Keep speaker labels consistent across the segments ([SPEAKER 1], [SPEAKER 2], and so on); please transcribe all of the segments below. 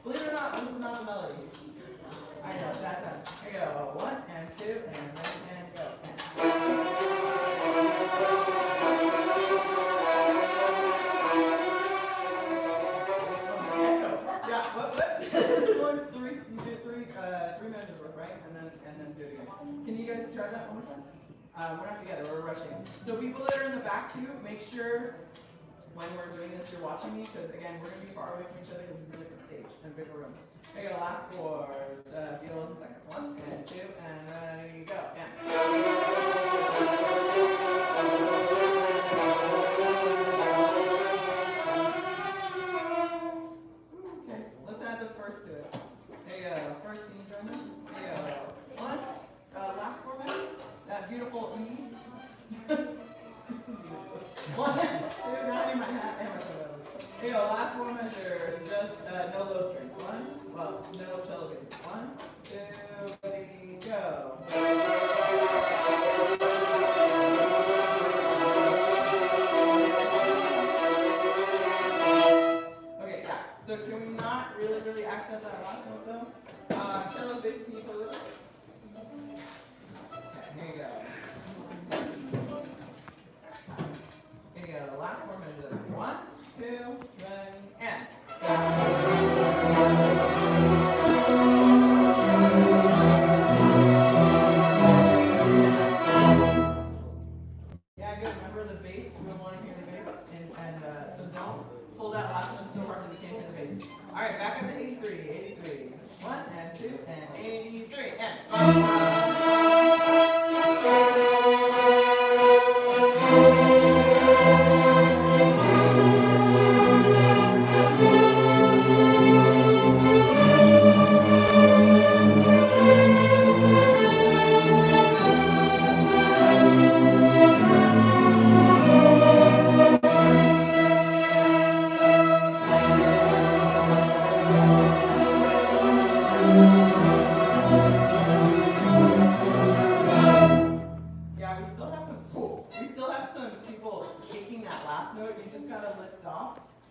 [SPEAKER 1] Believe it or not, this is not the melody. I know, that time. Here we go. 1 and 2 and ready and go. Yeah, what? Three. You do three measures worth, right? And then do it again. Can you guys try that one more time? We're not together. We're rushing. So people that are in the back too, make sure when we're doing this, you're watching me, because again, we're going to be far away from each other because it's a different stage and bigger room. Okay, go, last four, beatles in seconds. 1 and 2 and ready, go. Okay, let's add the first to it. There you go. First, can you join us? There you go. 1, last 4 minutes. That beautiful E. 1, 2, now in my hat and my solo. Here you go, last 4 measures, just no low strings. 1, well, no cello bass. 1, 2, ready, go. Okay, yeah, so can we not really accent that last note though? Cello bass, can you play with us? Okay, here you go. The last 4 measures. 1, 2, ready, and. Yeah, good. Remember the bass. We want to hear the bass, and so don't pull that last one so hard that we can't hear the bass. All right, back up to 83. 83. 1 and 2 and 83 and.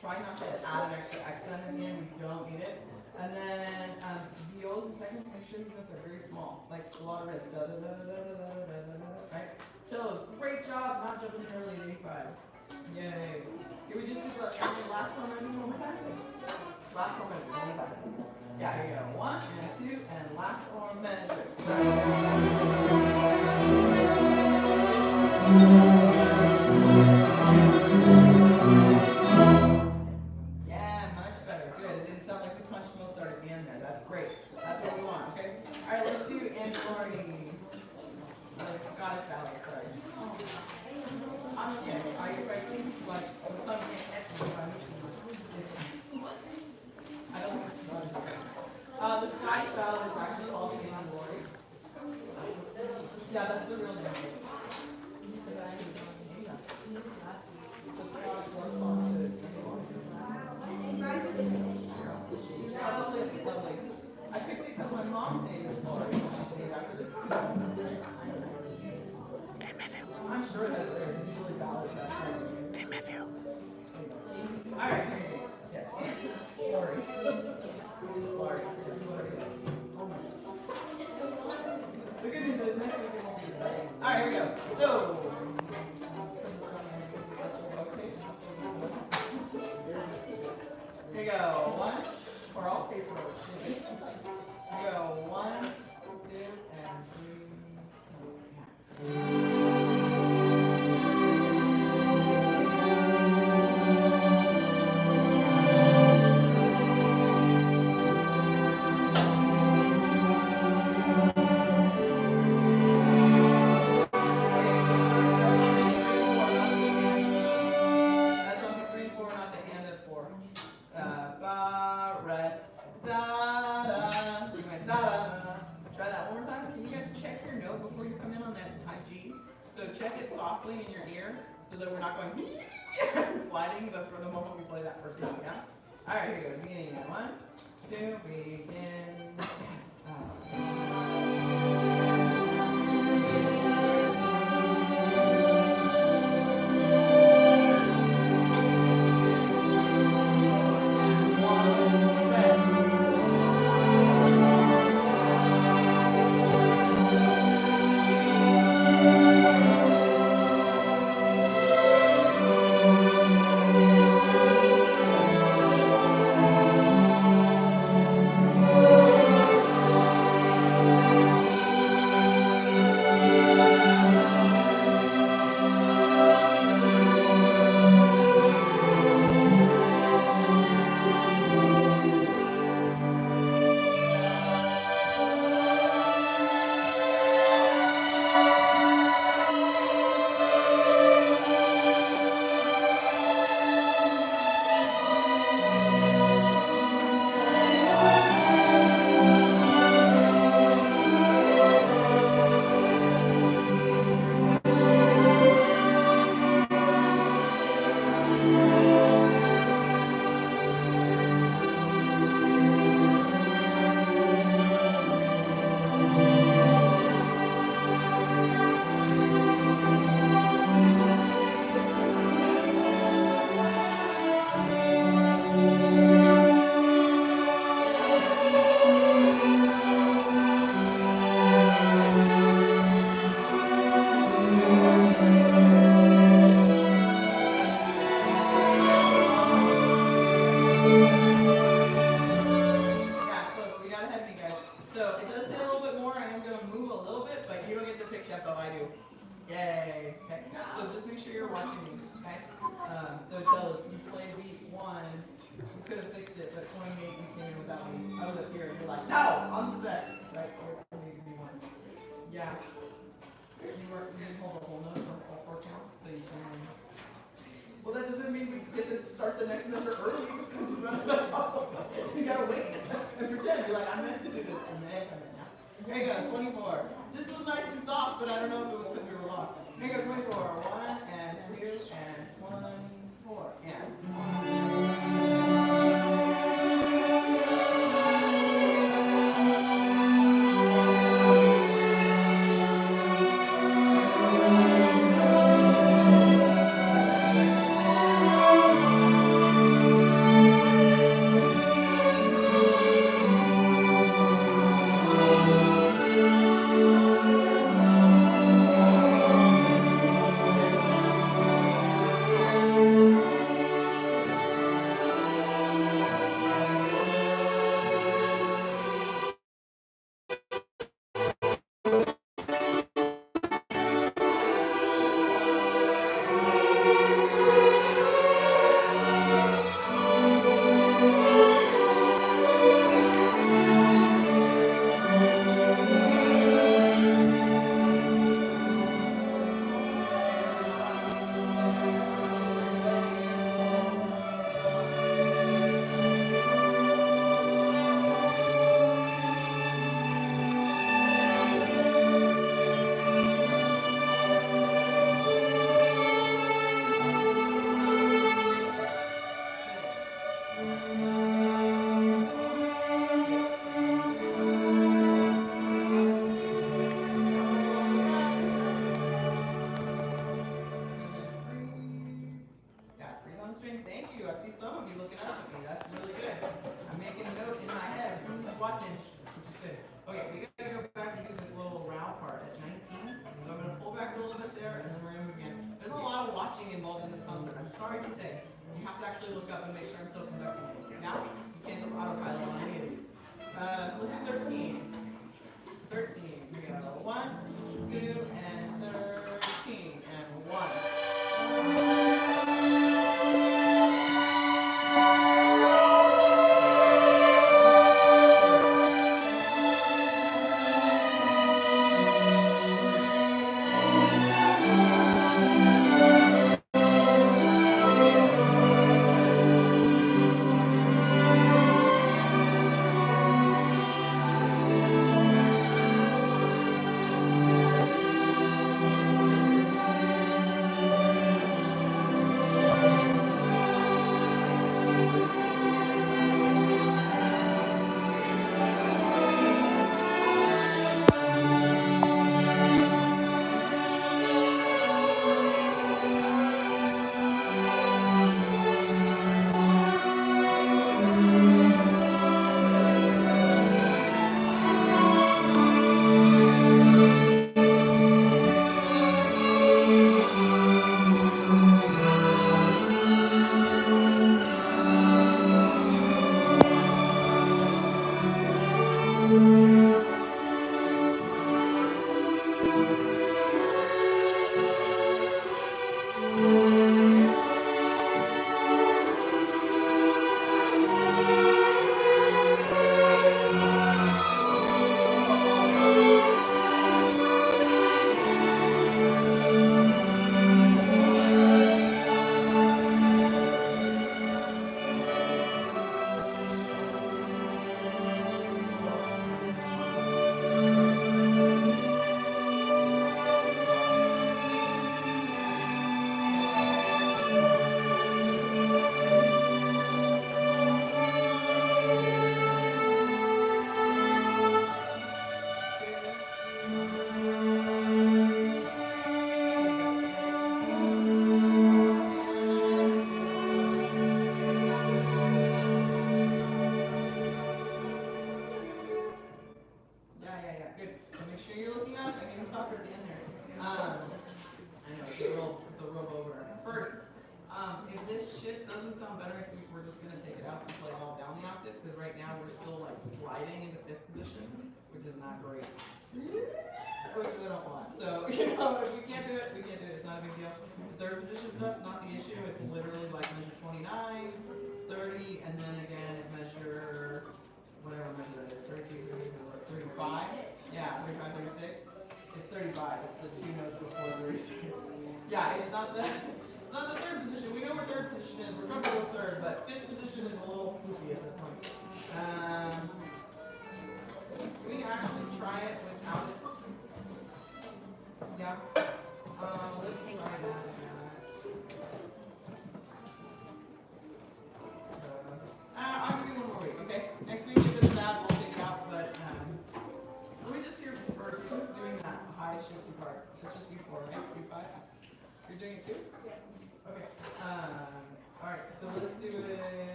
[SPEAKER 1] Try not to add an extra accent in the end, we don't need it. And then viols and seconds, make sure these notes are very small, like a lot of risk. Da, da, da, da, da, da, da, da, da, right? Cellos, great job not jumping in early at 85. Yay. Can we just do the last 4 measures one more time? Last 4 measures one more time. Yeah, here you go. 1 and 2 and last 4 measures. there. That's great. That's what we want, okay? All right, let's do Anne-Marie. Scottish ballet, sorry. Honestly, are you ready? Like, something extra. I don't think it's Scottish. The Scottish ballad is actually called the Anne-Marie. Yeah, that's the real name. Lovely. I picked it because my mom's name is Lori. She's named after this. I'm sure that's there. It's usually valid. Hey, Matthew. All right. Yes. Lori. Lori. Oh my gosh. The good news is next week it won't be as bad. All right, here we go. So. Here we go. One. Or all paper. Here we go. 1, 2, and 3. In your ear so that we're not going sliding for the moment we play that first note, yeah? Alright, here we go. Beginning again. 1, 2, begin. actually look up and make sure I'm still conducting it. Yeah? You can't just autopilot on any of these. Let's do 13. 13. Here we go. 1, 2, and 13. And 1.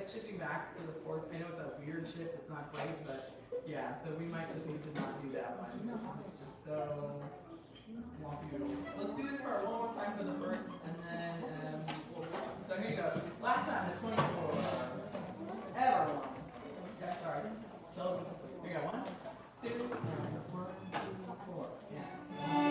[SPEAKER 1] guess shifting back to the fourth, I know it's a weird shift, it's not great, but yeah, so we might just need to not do that one. It's just so wonky doodle. Let's do this part one more time for the first, and then so here you go. Last time, the 24. Everyone. Yeah, sorry. Here you go. 1, 2, 1, 2, 4. Yeah.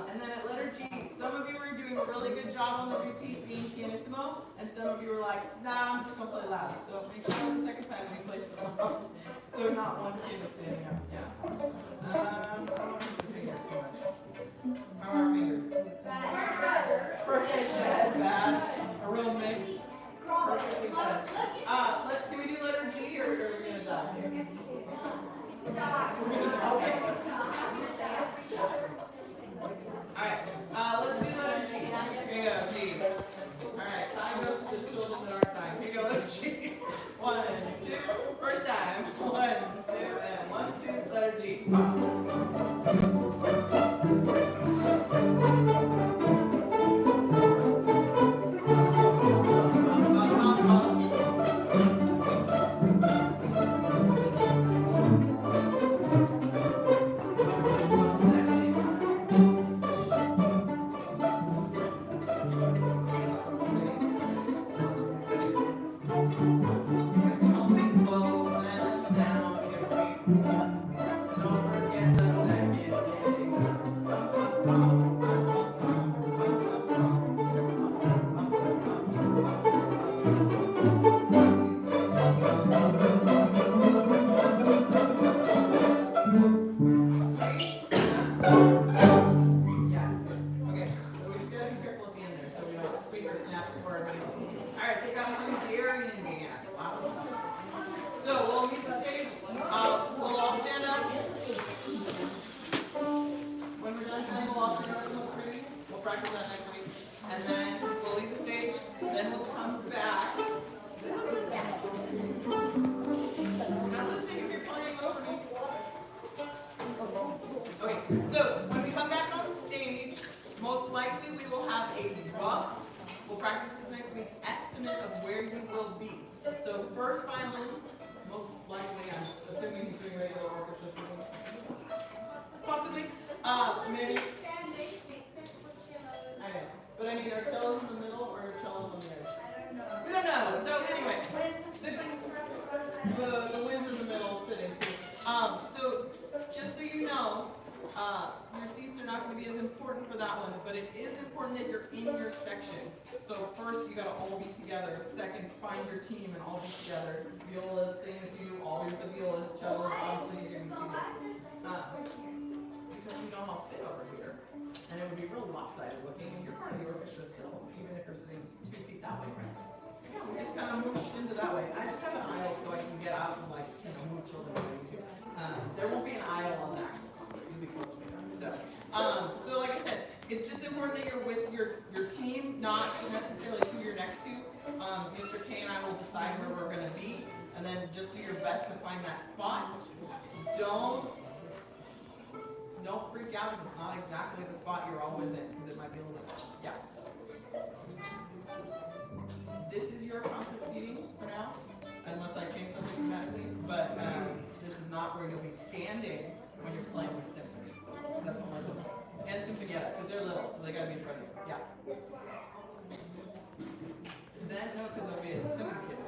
[SPEAKER 1] And then at letter G, some of you were doing a really good job on the repeat being pianissimo, and some of you were like, nah, I'm just going to play loud. So make sure the second time we play slow. So not one kid is standing up. Yeah. I don't want to fingers too much. How are our fingers? Bad. Perfect. Bad. A real mix. Perfectly good. Can we do letter G or are we going to die here? We're going to die. Alright, let's do letter G. Here you go, G. Alright, time goes to the children at our time. Here you go, letter G. 1, 2, first time. 1, 2, and 1, 2, letter G. Yeah. Okay. So we just gotta be careful at the end there so we don't squeak or snap before everybody else. Alright, take out Hungarian dance. Awesome. So we'll leave the stage. We'll all stand up. When we're done playing, we'll all stand up and look pretty. We'll practice that next week. And then we'll leave the stage. Then we'll come back. Not listening if you're playing over me. Okay, so when we come back on stage, most likely we will have a rough, we'll practice this next week, estimate of where you will be. So first violins, most likely, I'm assuming he's doing regular orchestra singing. Possibly. Maybe. I know. But I mean, are cellos in the middle or are cellos on the edge? We don't know. So anyway, the winds in the middle sitting too. So just so you know, your seats are not going to be as important for that one, but it is important that you're in your section. So first, you got to all be together. Second, find your team and all be together. Violas, sing with you, all with the violas, cellos, obviously you're going to see that. Because we don't all fit over here. And it would be real lopsided looking, and you're part of the orchestra still, even if you're sitting 2 feet that way, right? Yeah, we just kind of mooshed into that way. I just have an aisle so I can get out and like, move children around too. There won't be an aisle on the actual concert. You'll be close to me. So like I said, it's just important that you're with your team, not necessarily who you're next to. Mr. K and I will decide where we're going to be, and then just do your best to find that spot. Don't freak out if it's not exactly the spot you're always in, because it might be a little bit. Yeah. This is your concert seating for now, unless I change something dramatically. But this is not where you'll be standing when you're playing with symphony. That's the only difference. And sinfonietta, because they're little, so they gotta be in front of you. Yeah. Then no, because I'll be a symphony kid.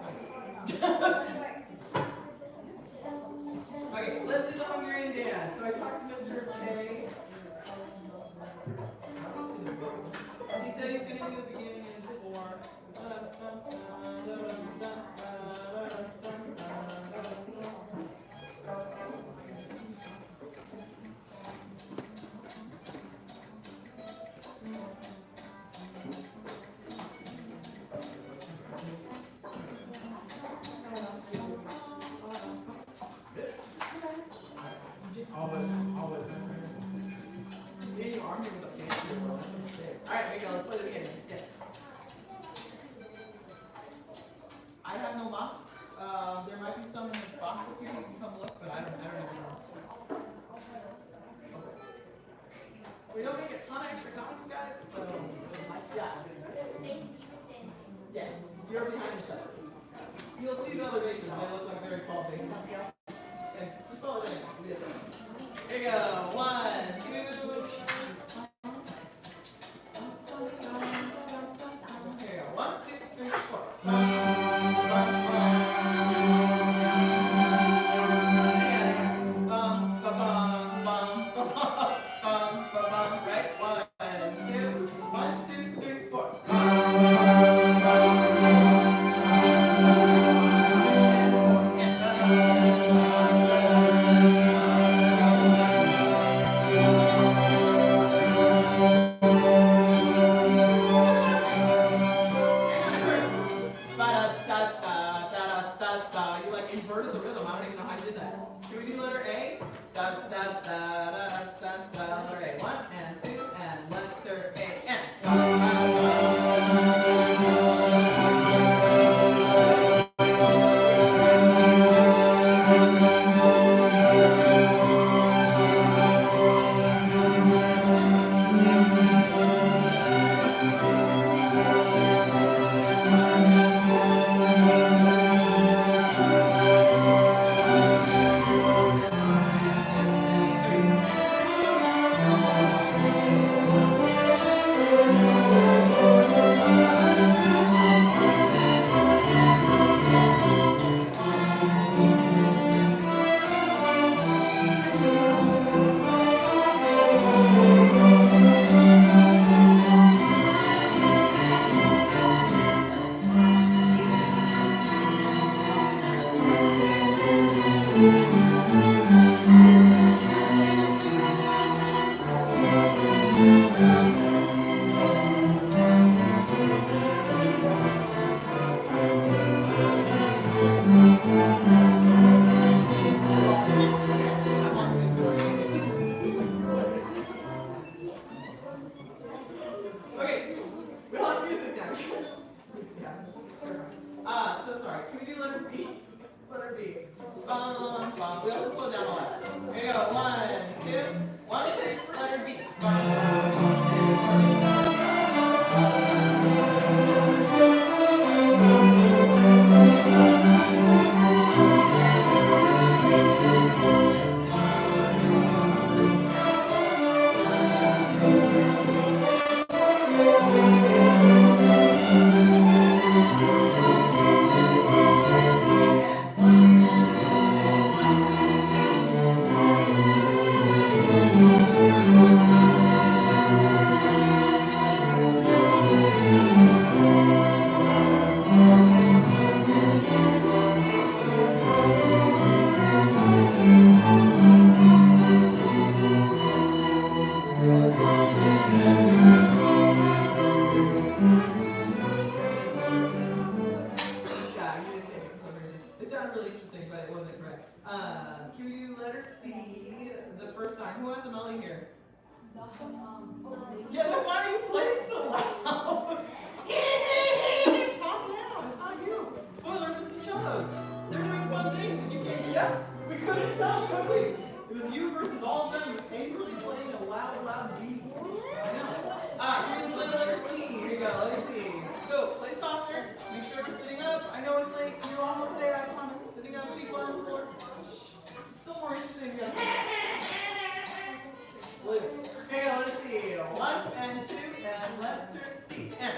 [SPEAKER 1] Okay, let's do the Hungarian dance. So I talked to Mr. K. He said he's going to do the beginning and the 4. Always. See, you armed me with a fancy world. Alright, here we go. Let's play the beginning. Yes. I have no mask. There might be some in the box up here. You can come look, but I don't have any mask. We don't make a ton of extra comics, guys, so yeah. Yes, you're behind each other. You'll see the other bases. They look like very tall bases. Okay, just follow it in. Here we go. 1, 2. Here we go. 1, 2, 3, 4. Right? 1, 2, 1, 2, 3, 4. You like inverted the rhythm. I don't even know how I did that. Should we do letter A? Da da da da da da. Letter A. 1 and 2 and letter A and. Okay, we all have music now. Yeah. So sorry. Can we do letter B? Letter B. Bum, bum. We also slow down a lot. Here we go. 1, 2, 1, 2. Letter B. Bum, bum, bum. It sounded really interesting, but it wasn't correct. Can we do letter C the first time? Who has a melody here? Yeah, then why are you playing so loud? Calm down, it's not you. Spoilers, it's the cellos. They're doing fun things and you can't guess. We couldn't tell, could we? It was you versus all of them angrily playing a loud beat. I know. Can we play letter C? Here you go, let's see. So, play softer. Make sure we're sitting up. I know it's late. You're almost there, I promise. Sitting up, feet on the floor. Still more interesting. Yeah. Here we go, let's see. 1 and 2 and letter C. And.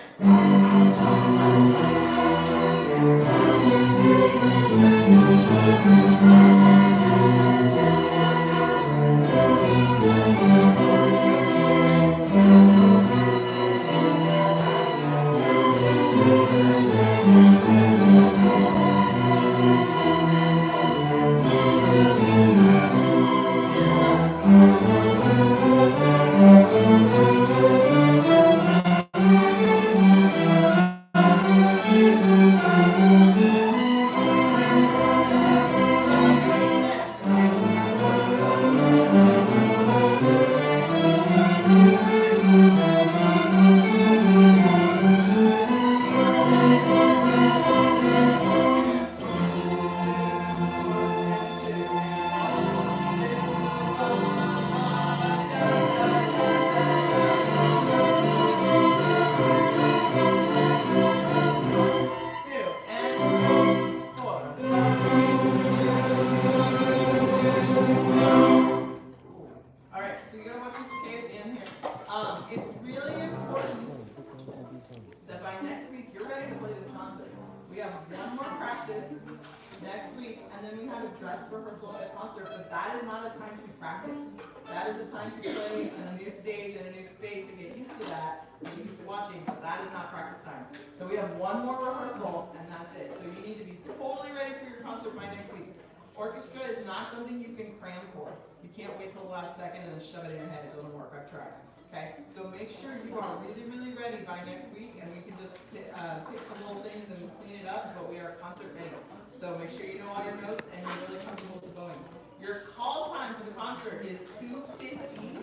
[SPEAKER 1] Next week, and then we have a dress rehearsal at a concert, but that is not a time to practice. That is a time to play on a new stage and a new space and get used to that, and get used to watching, but that is not practice time. So we have one more rehearsal, and that's it. So you need to be totally ready for your concert by next week. Orchestra is not something you can cram for. You can't wait till the last second and then shove it in your head. It doesn't work. I've tried. Okay? So make sure you are really, really ready by next week, and we can just pick some little things and clean it up, but we are concert ready. So make sure you know all your notes and you're really comfortable with the bowings. Your call time for the concert is 2:50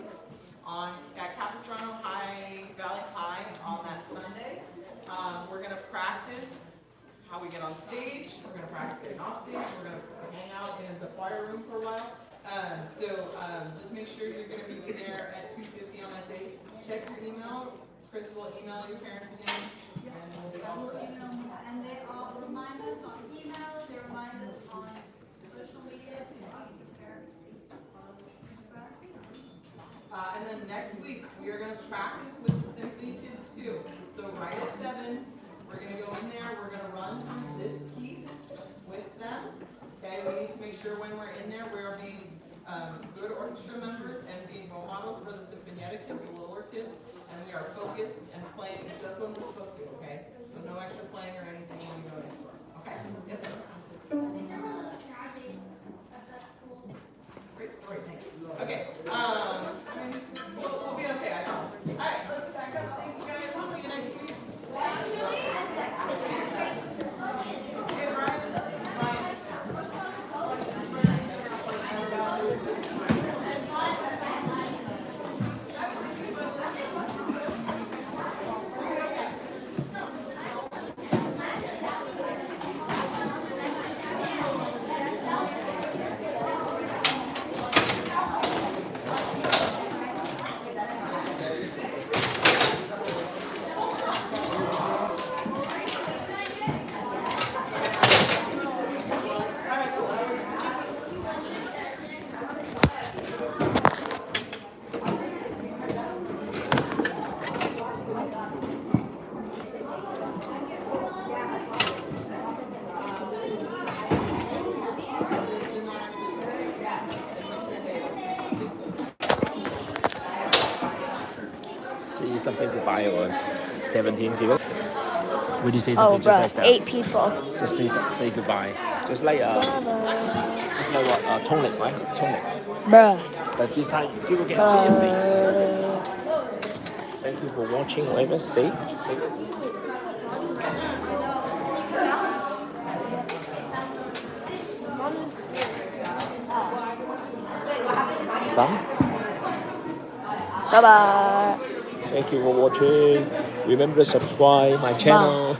[SPEAKER 1] at Capistrano Valley High on that Sunday. We're going to practice how we get on stage. We're going to practice getting off stage. We're going to hang out in the choir room for a while. Just make sure you're going to be there at 2:50 on that day. Check your email. Chris will email your parents again, and we'll be all set.
[SPEAKER 2] And they all remind us on email. They remind us on social media.
[SPEAKER 1] And then next week we are going to practice with the symphony kids too. So right at 7, we're going to go in there. We're going to run through this piece with them. Okay, we need to make sure when we're in there we are being good orchestra members and being role models for the Sinfonietta kids, the littler kids, and we are focused and playing just when we're supposed to, okay? So no extra playing or anything when we go in. Okay? Yes, sir? Great story, thank you. Okay, we'll be okay, I promise.
[SPEAKER 3] say something goodbye or 17 people? Would you say
[SPEAKER 4] Oh,
[SPEAKER 3] something just like
[SPEAKER 4] bro,
[SPEAKER 3] that?
[SPEAKER 4] 8 people.
[SPEAKER 3] Just say goodbye. Just like what Tonic, right? Tonic.
[SPEAKER 4] Bruh.
[SPEAKER 3] But this time people can see your face. Thank you for watching. Whatever. Say. It's done.
[SPEAKER 4] Bye bye.
[SPEAKER 3] Thank you for watching. Remember to subscribe my channel.